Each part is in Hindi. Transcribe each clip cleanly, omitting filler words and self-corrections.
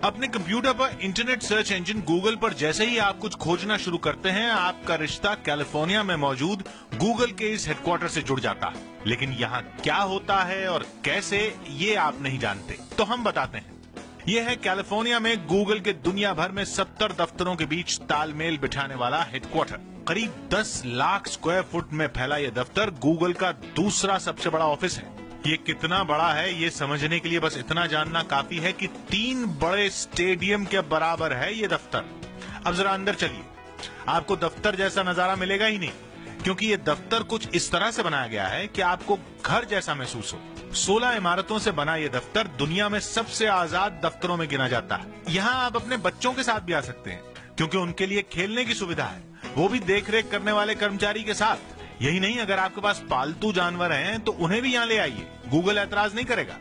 अपने कंप्यूटर पर इंटरनेट सर्च इंजन गूगल पर जैसे ही आप कुछ खोजना शुरू करते हैं, आपका रिश्ता कैलिफोर्निया में मौजूद गूगल के इस हेडक्वार्टर से जुड़ जाता है। लेकिन यहाँ क्या होता है और कैसे, ये आप नहीं जानते, तो हम बताते हैं। यह है कैलिफोर्निया में गूगल के दुनिया भर में 70 दफ्तरों के बीच तालमेल बिठाने वाला हेडक्वार्टर। करीब 10 लाख स्क्वायर फुट में फैला यह दफ्तर गूगल का दूसरा सबसे बड़ा ऑफिस है। ये कितना बड़ा है, ये समझने के लिए बस इतना जानना काफी है कि 3 बड़े स्टेडियम के बराबर है ये दफ्तर। अब जरा अंदर चलिए, आपको दफ्तर जैसा नजारा मिलेगा ही नहीं, क्योंकि ये दफ्तर कुछ इस तरह से बनाया गया है कि आपको घर जैसा महसूस हो। 16 इमारतों से बना ये दफ्तर दुनिया में सबसे आजाद दफ्तरों में गिना जाता है। यहाँ आप अपने बच्चों के साथ भी आ सकते हैं, क्योंकि उनके लिए खेलने की सुविधा है, वो भी देख रेख करने वाले कर्मचारी के साथ। यही नहीं, अगर आपके पास पालतू जानवर हैं तो उन्हें भी यहाँ ले आइए, गूगल ऐतराज नहीं करेगा।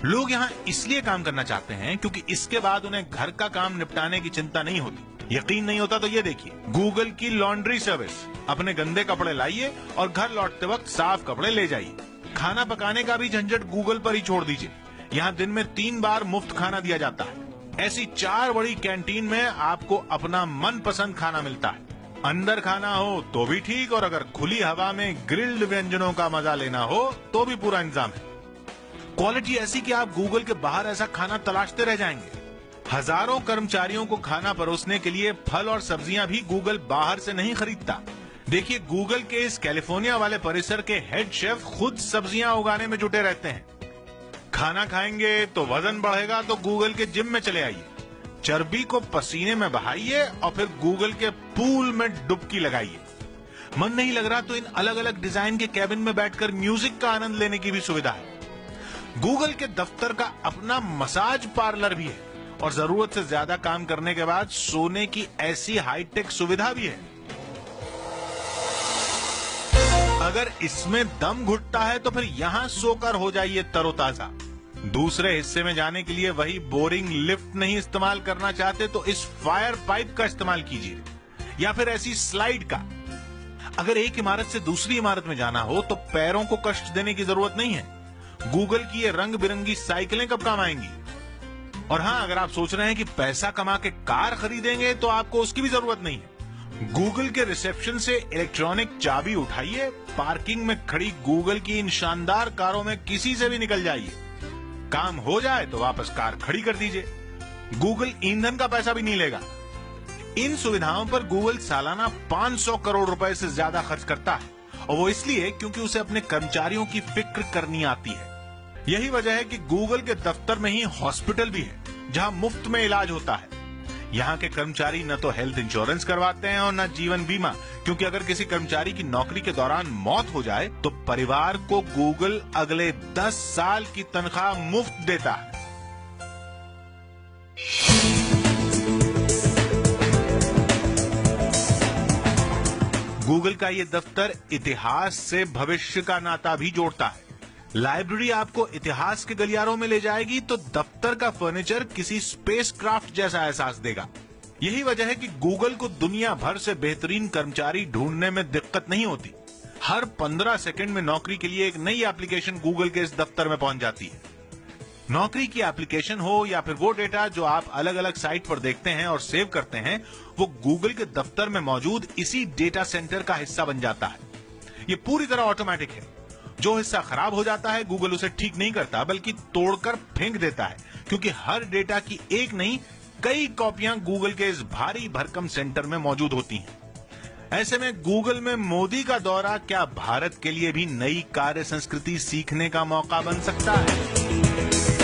लोग यहाँ इसलिए काम करना चाहते हैं क्योंकि इसके बाद उन्हें घर का काम निपटाने की चिंता नहीं होती। यकीन नहीं होता तो ये देखिए, गूगल की लॉन्ड्री सर्विस। अपने गंदे कपड़े लाइए और घर लौटते वक्त साफ कपड़े ले जाइए। खाना पकाने का भी झंझट गूगल पर ही छोड़ दीजिए। यहाँ दिन में 3 बार मुफ्त खाना दिया जाता है। ऐसी 4 बड़ी कैंटीन में आपको अपना मनपसंद खाना मिलता है। अंदर खाना हो तो भी ठीक, और अगर खुली हवा में ग्रिल्ड व्यंजनों का मजा लेना हो तो भी पूरा इंतजाम है। क्वालिटी ऐसी कि आप गूगल के बाहर ऐसा खाना तलाशते रह जाएंगे। हजारों कर्मचारियों को खाना परोसने के लिए फल और सब्जियां भी गूगल बाहर से नहीं खरीदता। देखिए, गूगल के इस कैलिफोर्निया वाले परिसर के हेड शेफ खुद सब्जियां उगाने में जुटे रहते हैं। खाना खाएंगे तो वजन बढ़ेगा तो गूगल के जिम में चले आइए। चर्बी को पसीने में बहाइए और फिर गूगल के पूल में डुबकी लगाइए। मन नहीं लग रहा तो इन अलग अलग डिजाइन के कैबिन में बैठकर म्यूजिक का आनंद लेने की भी सुविधा है। गूगल के दफ्तर का अपना मसाज पार्लर भी है, और जरूरत से ज्यादा काम करने के बाद सोने की ऐसी हाईटेक सुविधा भी है। अगर इसमें दम घुटता है तो फिर यहां सोकर हो जाइए तरोताजा। दूसरे हिस्से में जाने के लिए वही बोरिंग लिफ्ट नहीं इस्तेमाल करना चाहते तो इस फायर पाइप का इस्तेमाल कीजिए, या फिर ऐसी स्लाइड का। अगर एक इमारत से दूसरी इमारत में जाना हो तो पैरों को कष्ट देने की जरूरत नहीं है। गूगल की ये रंग बिरंगी साइकिलें कब काम आएंगी। और हाँ, अगर आप सोच रहे हैं कि पैसा कमा के कार खरीदेंगे तो आपको उसकी भी जरूरत नहीं है। गूगल के रिसेप्शन से इलेक्ट्रॉनिक चाबी उठाइए, पार्किंग में खड़ी गूगल की इन शानदार कारों में किसी से भी निकल जाइए। काम हो जाए तो वापस कार खड़ी कर दीजिए। गूगल ईंधन का पैसा भी नहीं लेगा। इन सुविधाओं पर गूगल सालाना 500 करोड़ रुपए से ज्यादा खर्च करता है, और वो इसलिए क्योंकि उसे अपने कर्मचारियों की फिक्र करनी आती है। यही वजह है कि गूगल के दफ्तर में ही हॉस्पिटल भी है, जहां मुफ्त में इलाज होता है। यहाँ के कर्मचारी न तो हेल्थ इंश्योरेंस करवाते हैं और न जीवन बीमा, क्योंकि अगर किसी कर्मचारी की नौकरी के दौरान मौत हो जाए तो परिवार को गूगल अगले 10 साल की तनख्वाह मुफ्त देता है। गूगल का ये दफ्तर इतिहास से भविष्य का नाता भी जोड़ता है। लाइब्रेरी आपको इतिहास के गलियारों में ले जाएगी तो दफ्तर का फर्नीचर किसी स्पेसक्राफ्ट जैसा एहसास देगा। यही वजह है कि गूगल को दुनिया भर से बेहतरीन कर्मचारी ढूंढने में दिक्कत नहीं होती। हर 15 सेकंड में नौकरी के लिए एक नई एप्लीकेशन गूगल के इस दफ्तर में पहुंच जाती है। नौकरी की एप्लीकेशन हो या फिर वो डेटा जो आप अलग अलग साइट पर देखते हैं और सेव करते हैं, वो गूगल के दफ्तर में मौजूद इसी डेटा सेंटर का हिस्सा बन जाता है। ये पूरी तरह ऑटोमेटिक है। जो हिस्सा खराब हो जाता है गूगल उसे ठीक नहीं करता, बल्कि तोड़कर फेंक देता है, क्योंकि हर डेटा की एक नहीं कई कॉपियां गूगल के इस भारी भरकम सेंटर में मौजूद होती हैं। ऐसे में गूगल में मोदी का दौरा क्या भारत के लिए भी नई कार्य संस्कृति सीखने का मौका बन सकता है?